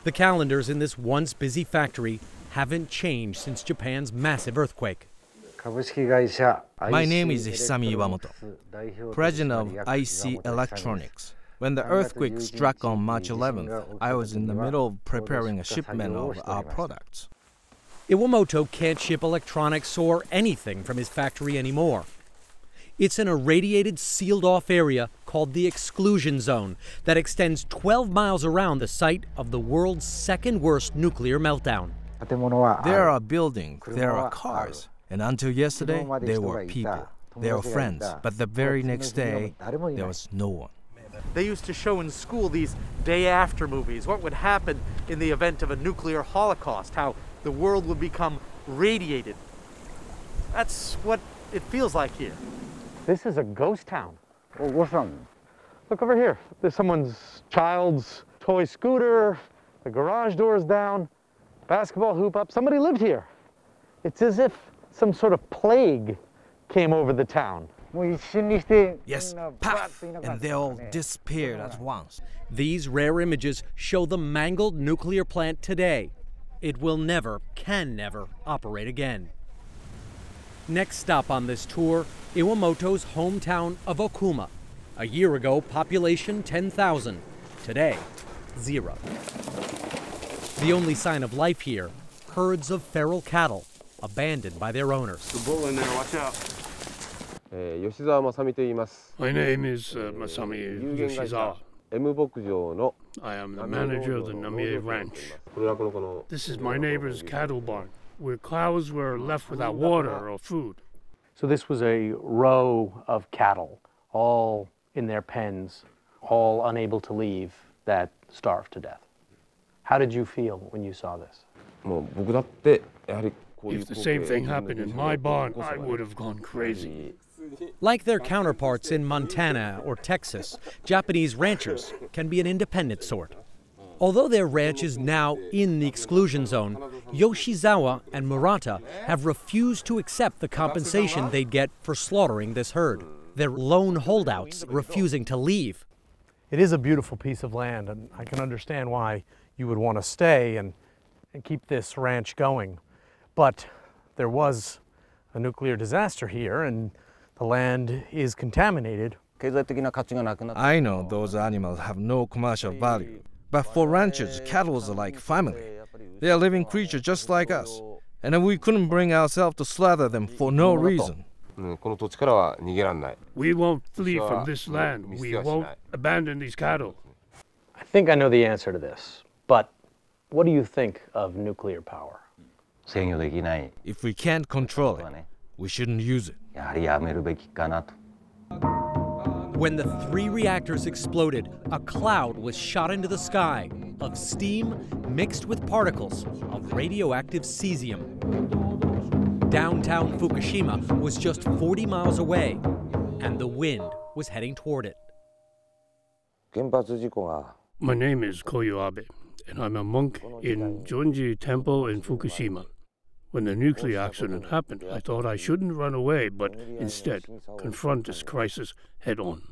The calendars in this once busy factory haven't changed since Japan's massive earthquake. My name is Hisami Iwamoto, president of IC Electronics. When the earthquake struck on March 11th, I was in the middle of preparing a shipment of our products. Iwamoto can't ship electronics or anything from his factory anymore. It's an irradiated, sealed-off area called the exclusion zone that extends 12 miles around the site of the world's second-worst nuclear meltdown. There are buildings, there are cars, and until yesterday, there were people. There were friends, but the very next day, there was no one. They used to show in school these day-after movies, what would happen in the event of a nuclear holocaust, how the world would become radiated. That's what it feels like here. This is a ghost town. Well, what's wrong? Look over here. There's someone's child's toy scooter, the garage door's down, basketball hoop up. Somebody lived here. It's as if some sort of plague came over the town. Yes, paf, and they all disappeared at once. These rare images show the mangled nuclear plant today. It will never, can never, operate again. Next stop on this tour, Iwamoto's hometown of Okuma. A year ago, population 10,000. Today, 0. The only sign of life here, herds of feral cattle, abandoned by their owners. The bull in there, watch out. My name is Masami Yoshizawa. I am the manager of the Namie Ranch. This is my neighbor's cattle barn, where cows were left without water or food. So this was a row of cattle, all in their pens, all unable to leave, that starved to death. How did you feel when you saw this? If the same thing happened in my barn, I would have gone crazy. Like their counterparts in Montana or Texas, Japanese ranchers can be an independent sort. Although their ranch is now in the exclusion zone, Yoshizawa and Murata have refused to accept the compensation they'd get for slaughtering this herd. They're lone holdouts refusing to leave. It is a beautiful piece of land, and I can understand why you would want to stay and keep this ranch going. But there was a nuclear disaster here, and the land is contaminated. I know those animals have no commercial value, but for ranchers, cattle are like family. They are living creatures just like us, and we couldn't bring ourselves to slaughter them for no reason. We won't flee from this land. We won't abandon these cattle. I think I know the answer to this, but what do you think of nuclear power? If we can't control it, we shouldn't use it. When the 3 reactors exploded, a cloud was shot into the sky of steam mixed with particles of radioactive cesium. Downtown Fukushima was just 40 miles away, and the wind was heading toward it. My name is Koyo Abe, and I'm a monk in Jonji Temple in Fukushima. When the nuclear accident happened, I thought I shouldn't run away, but instead confront this crisis head-on.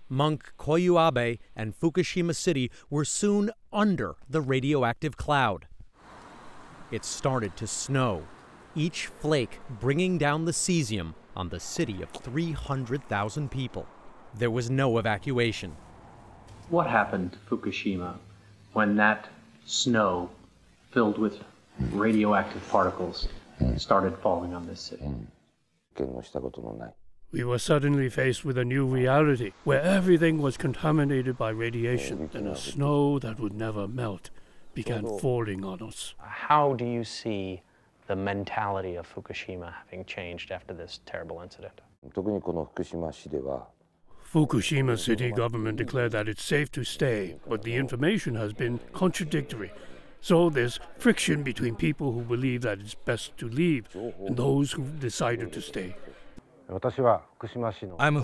Monk Koyo Abe and Fukushima City were soon under the radioactive cloud. It started to snow, each flake bringing down the cesium on the city of 300,000 people. There was no evacuation. What happened to Fukushima when that snow filled with radioactive particles started falling on this city? We were suddenly faced with a new reality where everything was contaminated by radiation, and a snow that would never melt began falling on us. How do you see the mentality of Fukushima having changed after this terrible incident? Fukushima city government declared that it's safe to stay, but the information has been contradictory. So there's friction between people who believe that it's best to leave and those who've decided to stay. I'm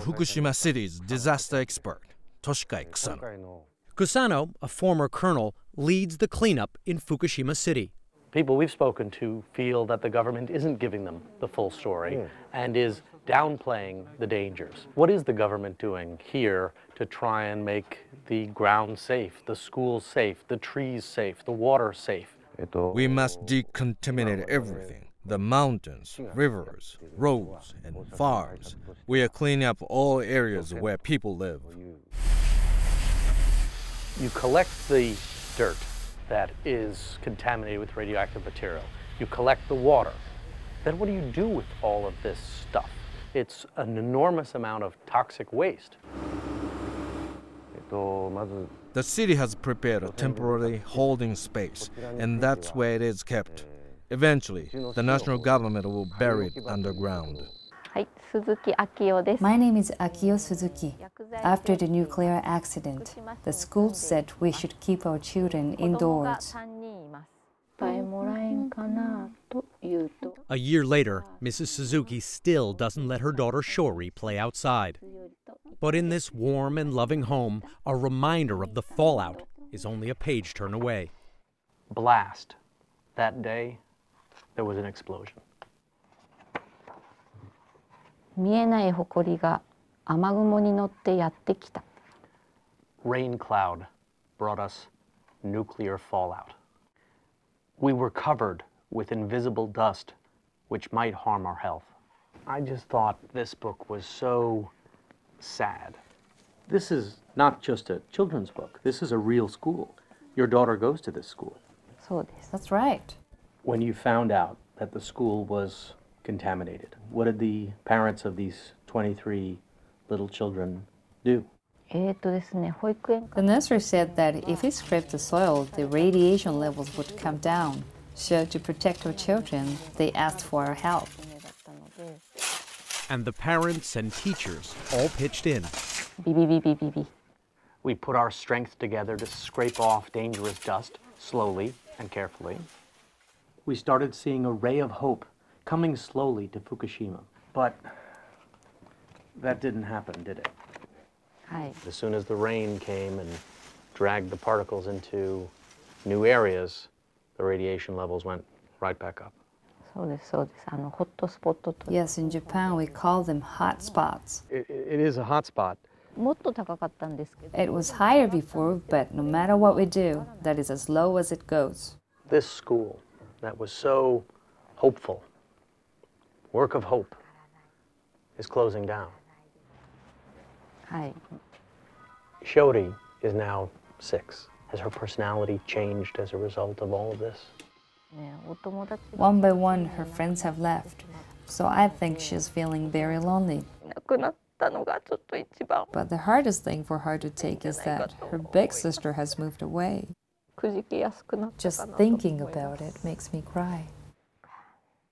Fukushima City's disaster expert, Toshikai Kusano. Kusano, a former colonel, leads the cleanup in Fukushima City. People we've spoken to feel that the government isn't giving them the full story and is downplaying the dangers. What is the government doing here to try and make the ground safe, the schools safe, the trees safe, the water safe? We must decontaminate everything. The mountains, rivers, roads, and farms. We are cleaning up all areas where people live. You collect the dirt that is contaminated with radioactive material. You collect the water. Then what do you do with all of this stuff? It's an enormous amount of toxic waste. The city has prepared a temporary holding space, and that's where it is kept. Eventually, the national government will bury it underground. My name is Akio Suzuki. After the nuclear accident, the school said we should keep our children indoors. A year later, Mrs. Suzuki still doesn't let her daughter Shori play outside. But in this warm and loving home, a reminder of the fallout is only a page turn away. Blast. That day, there was an explosion. Rain cloud brought us nuclear fallout. We were covered with invisible dust, which might harm our health. I just thought this book was so sad. This is not just a children's book. This is a real school. Your daughter goes to this school. That's right. When you found out that the school was contaminated, what did the parents of these 23 little children do? The nursery said that if we scraped the soil, the radiation levels would come down. So to protect our children, they asked for our help. And the parents and teachers all pitched in. We put our strength together to scrape off dangerous dust, slowly and carefully. We started seeing a ray of hope coming slowly to Fukushima. But that didn't happen, did it? As soon as the rain came and dragged the particles into new areas, the radiation levels went right back up. Yes, in Japan we call them hot spots. It is a hot spot. It was higher before, but no matter what we do, that is as low as it goes. This school that was so hopeful, work of hope, is closing down. Shori is now 6. Has her personality changed as a result of all of this? One by one, her friends have left, so I think she's feeling very lonely. But the hardest thing for her to take is that her big sister has moved away. Just thinking about it makes me cry.